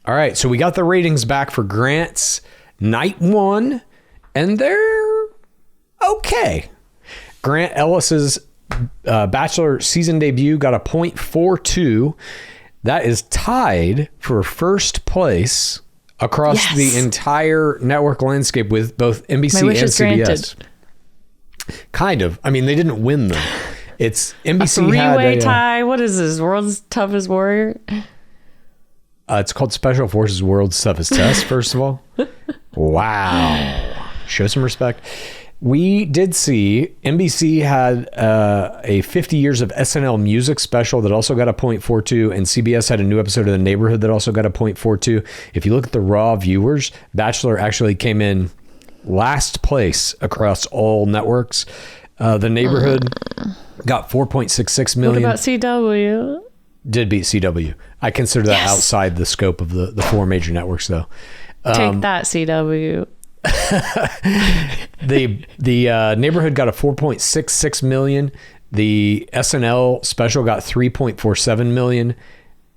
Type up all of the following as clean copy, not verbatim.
All right, so we got the ratings back for Grant's night one, and they're okay. Grant Ellis's Bachelor season debut got a 0.42. That is tied for first place across the entire network landscape with both NBC and CBS. Granted. Kind of. I mean, they didn't win them. It's NBC a three-way tie. What is this? World's Toughest Warrior? It's called Special Forces World's Toughest Test, first of all. Wow. Show some respect. We did see NBC had a 50 years of SNL music special that also got a 0.42, and CBS had a new episode of The Neighborhood that also got a 0.42. If you look at the raw viewers, Bachelor actually came in last place across all networks. The Neighborhood got 4.66 million. What about CW? Did beat CW. I consider that outside the scope of the four major networks, though. Take that, CW. The Neighborhood got a 4.66 million. The SNL special got 3.47 million.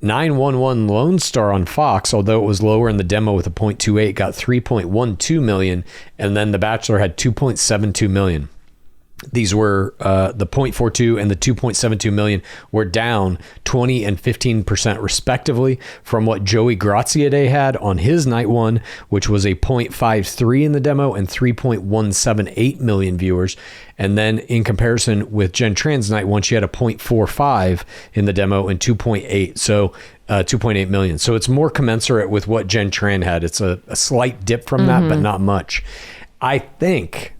911 Lone Star on Fox, although it was lower in the demo with a 0.28, got 3.12 million. And then The Bachelor had 2.72 million. These were the 0.42 and the 2.72 million were down 20 and 15% respectively from what Joey Graziadei had on his night one, which was a 0.53 in the demo and 3.178 million viewers. And then in comparison with Jen Tran's night one, she had a 0.45 in the demo and 2.8. So 2.8 million. So it's more commensurate with what Jen Tran had. It's a slight dip from that, but not much. I think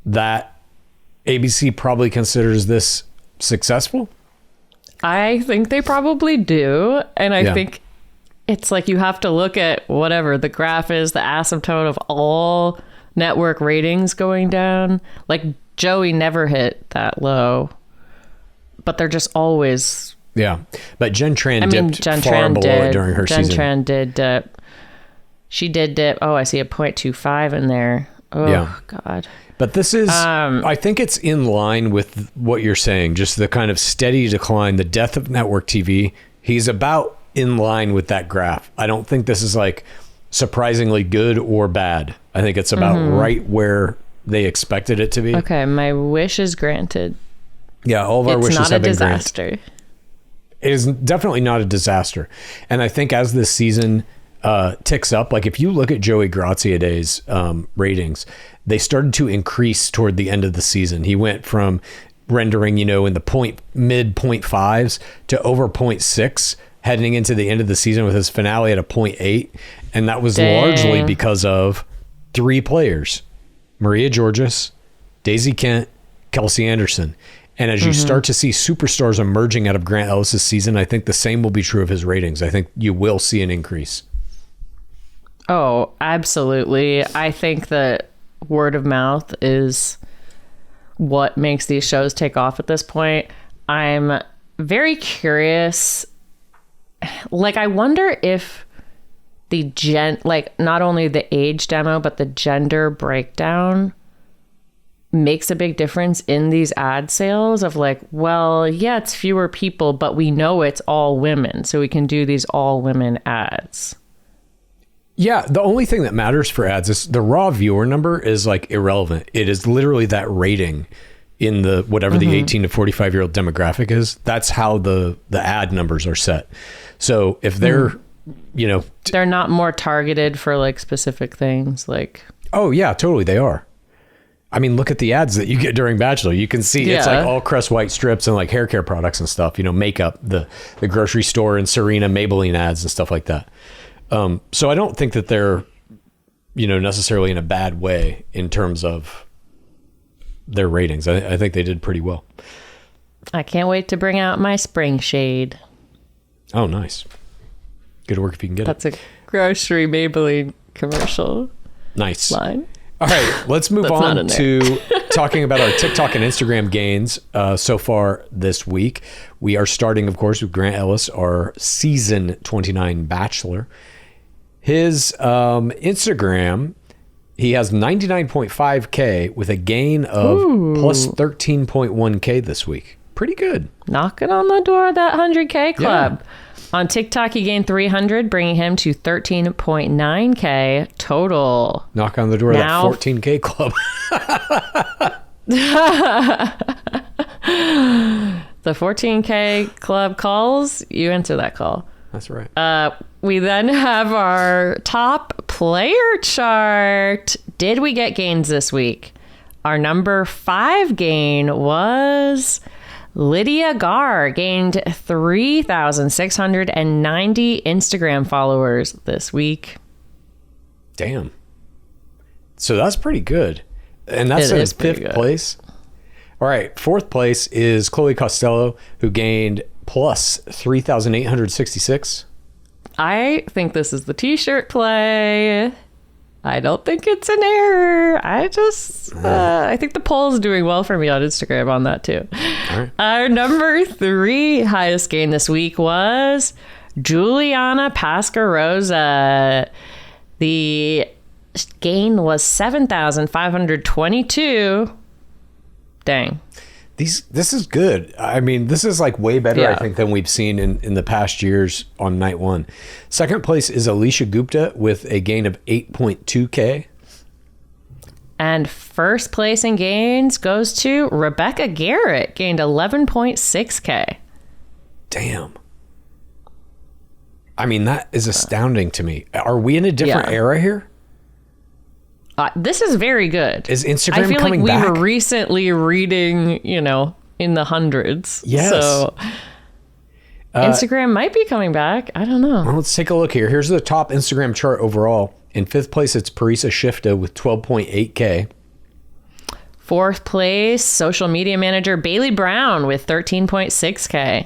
that ABC probably considers this successful. I think they probably do. And I think it's like you have to look at whatever the graph is, the asymptote of all network ratings going down. Like Joey never hit that low, but they're just always. Yeah. But Jen Tran dipped far below it during her season. Jen Tran did dip. She did dip. Oh, I see a 0.25 in there. Oh, God. But this is, I think it's in line with what you're saying, just the kind of steady decline, the death of network TV. He's about in line with that graph. I don't think this is like surprisingly good or bad. I think it's about right where they expected it to be. Okay, my wish is granted. Yeah, all of our wishes have been granted. It's not a disaster. It is definitely not a disaster. And I think as this season ticks up, like if you look at Joey Graziadei's ratings, they started to increase toward the end of the season. He went from rendering, in the mid 0.5s to over 0.6 heading into the end of the season with his finale at a 0.8. And that was largely because of three players, Maria Georges, Daisy Kent, Kelsey Anderson. And as you start to see superstars emerging out of Grant Ellis's season, I think the same will be true of his ratings. I think you will see an increase. Oh, absolutely. I think that word of mouth is what makes these shows take off at this point. I'm very curious. Like, I wonder if the not only the age demo, but the gender breakdown makes a big difference in these ad sales of like, well, yeah, it's fewer people, but we know it's all women, so we can do these all women ads. Yeah, the only thing that matters for ads is the raw viewer number is like irrelevant. It is literally that rating in the whatever the 18 to 45 year old demographic is. That's how the ad numbers are set. So if they're, they're not more targeted for like specific things like. Oh yeah, totally. They are. I mean, look at the ads that you get during Bachelor. You can see it's like all Crest White strips and like hair care products and stuff, makeup, the grocery store and Serena Maybelline ads and stuff like that. So I don't think that they're, necessarily in a bad way in terms of their ratings. I think they did pretty well. I can't wait to bring out my spring shade. Oh, nice. Good work if you can get That's a grocery Maybelline commercial. Nice. Line. All right, let's move on to talking about our TikTok and Instagram gains so far this week. We are starting, of course, with Grant Ellis, our season 29 Bachelor. His Instagram, he has 99.5K with a gain of plus 13.1K this week. Pretty good. Knocking on the door of that 100K club. Yeah. On TikTok, he gained 300, bringing him to 13.9K total. Knock on the door Now, of that 14K club. The 14K club calls, you enter that call. That's right. We then have our top player chart. Did we get gains this week? Our number 5 gain was Lydia Garr, gained 3,690 Instagram followers this week. Damn. So that's pretty good. And that's in 5th place. All right. 4th place is Chloe Costello, who gained plus 3,866. I think this is the t-shirt play. I don't think it's an error. I think the poll's doing well for me on Instagram on that too. All right. Our number 3 highest gain this week was Juliana Pascarosa. The gain was 7,522. Dang. This is good. I mean, this is like way better, I think, than we've seen in the past years on night 1. 2nd place is Alicia Gupta with a gain of 8.2K. And 1st place in gains goes to Rebecca Garrett, gained 11.6K. Damn. I mean, that is astounding to me. Are we in a different era here? This is very good. Is Instagram I feel coming like we back? were recently reading, in the hundreds. Yes. So Instagram might be coming back. I don't know. Well, let's take a look here. Here's the top Instagram chart overall. In 5th place, it's Parisa Shifta with 12.8K. 4th place, social media manager Bailey Brown with 13.6K.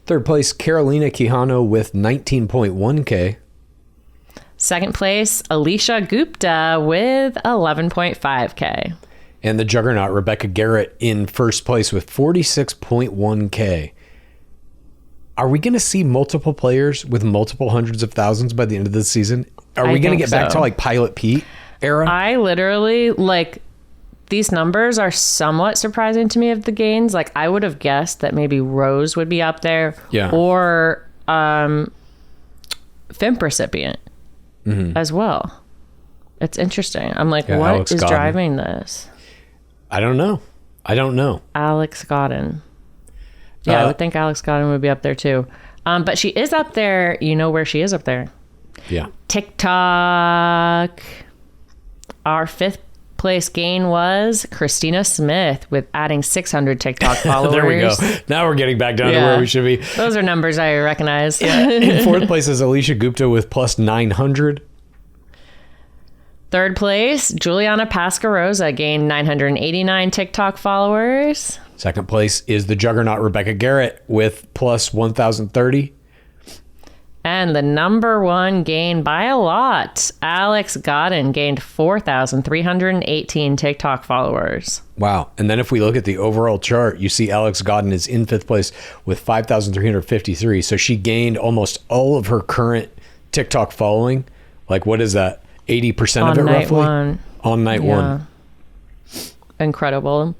3rd place, Carolina Quijano with 19.1K. 2nd place, Alicia Gupta with 11.5K. And the juggernaut, Rebecca Garrett, in 1st place with 46.1K. Are we going to see multiple players with multiple hundreds of thousands by the end of the season? Are we going to get back to like Pilot Pete era? I literally, these numbers are somewhat surprising to me of the gains. Like, I would have guessed that maybe Rose would be up there. Yeah. Or FIMP recipient as well. It's interesting. I'm like, what Alex is Godden. driving this? I don't know. Alex Godden. Yeah, I would think Alex Godden would be up there too. But she is up there. You know where she is up there? Yeah. TikTok. Our 5th place gain was Christina Smith with adding 600 TikTok followers. There we go. Now we're getting back down to where we should be. Those are numbers I recognize. In 4th place is Alicia Gupta with plus 900. 3rd place, Juliana Pascarosa gained 989 TikTok followers. 2nd place is the juggernaut Rebecca Garrett with plus 1,030. And the number 1 gain by a lot, Alex Godden gained 4,318 TikTok followers. Wow. And then if we look at the overall chart, you see Alex Godden is in 5th place with 5,353. So she gained almost all of her current TikTok following. Like, what is that? 80% of it roughly? On night 1. Incredible.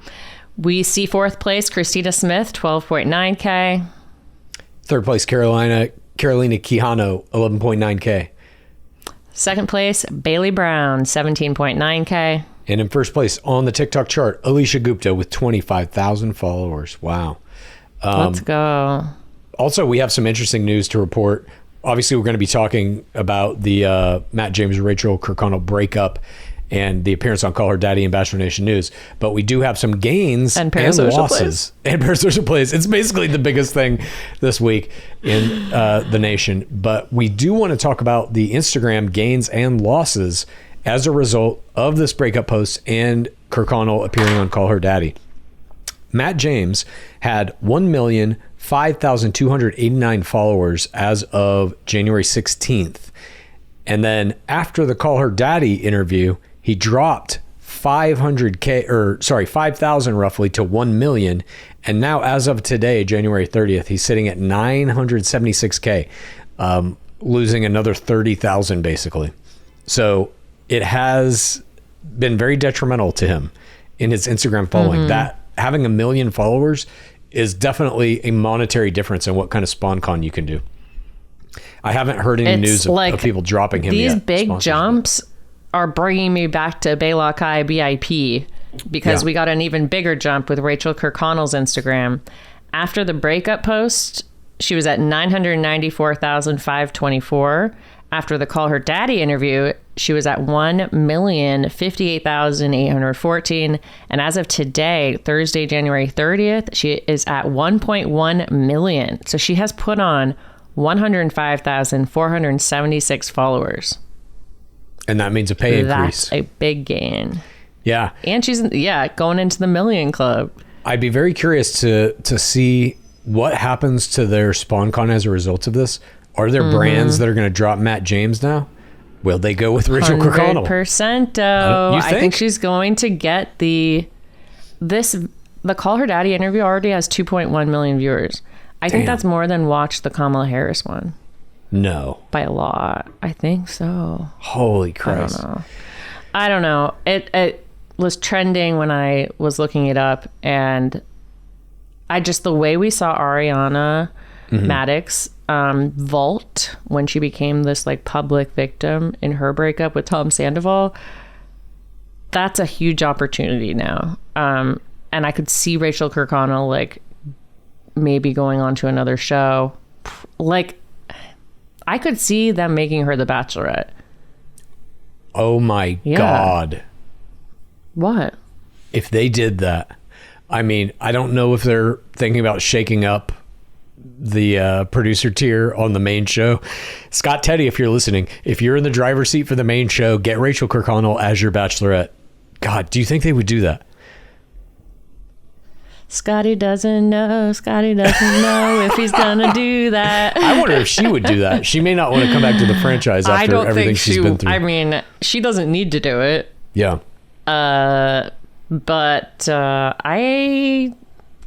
We see 4th place, Christina Smith, 12.9K. 3rd place, Carolina Quijano, 11.9K. 2nd place, Bailey Brown, 17.9K. And in 1st place on the TikTok chart, Alicia Gupta with 25,000 followers. Wow. Let's go. Also, we have some interesting news to report. Obviously, we're going to be talking about the Matt James and Rachel Kirkconnell breakup and the appearance on Call Her Daddy and Bachelor Nation News. But we do have some gains and losses. And parasocial plays. It's basically the biggest thing this week in the nation. But we do want to talk about the Instagram gains and losses as a result of this breakup post and Kirkconnell appearing on Call Her Daddy. Matt James had 1,005,289 followers as of January 16th. And then after the Call Her Daddy interview, he dropped 5,000 roughly to 1 million. And now as of today, January 30th, he's sitting at 976K, losing another 30,000 basically. So it has been very detrimental to him in his Instagram following. That having 1 million followers is definitely a monetary difference in what kind of SpawnCon you can do. I haven't heard any news of people dropping him these yet. These big jumps are bringing me back to Baylock High BIP, because we got an even bigger jump with Rachel Kirkconnell's Instagram. After the breakup post, she was at 994,524. After the Call Her Daddy interview, she was at 1,058,814. And as of today, Thursday, January 30th, she is at 1.1 million. So she has put on 105,476 followers. And that means a pay increase. That's a big gain. Yeah. And she's, going into the million club. I'd be very curious to see what happens to their SpawnCon as a result of this. Are there brands that are going to drop Matt James now? Will they go with Rachel Kirkconnell? 100%. I think she's going to get the Call Her Daddy interview already has 2.1 million viewers. I think that's more than watched the Kamala Harris one. No. By a lot. I think so. Holy Christ. I don't know. It was trending when I was looking it up, and the way we saw Ariana Maddox vault when she became this like public victim in her breakup with Tom Sandoval, that's a huge opportunity now. And I could see Rachel Kirkconnell like maybe going on to another show. Like, I could see them making her the Bachelorette. Oh my God. What? If they did that, I mean, I don't know if they're thinking about shaking up the producer tier on the main show. Scott Teddy, if you're listening, if you're in the driver's seat for the main show, get Rachel Kirkconnell as your Bachelorette. God, do you think they would do that? Scotty doesn't know if he's gonna do that. I wonder if she would do that. She may not want to come back to the franchise after everything she's been through. I mean, she doesn't need to do it. Yeah. But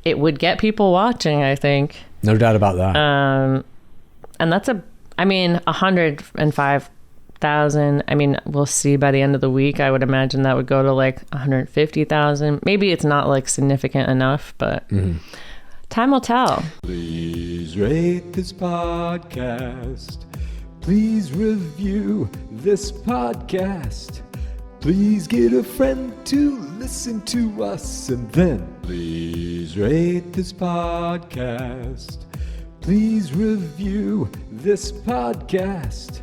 it would get people watching, I think. No doubt about that. And that's 105,000. I mean, we'll see by the end of the week. I would imagine that would go to like 150,000. Maybe it's not like significant enough, but time will tell. Please rate this podcast. Please review this podcast. Please get a friend to listen to us, and then please rate this podcast. Please review this podcast.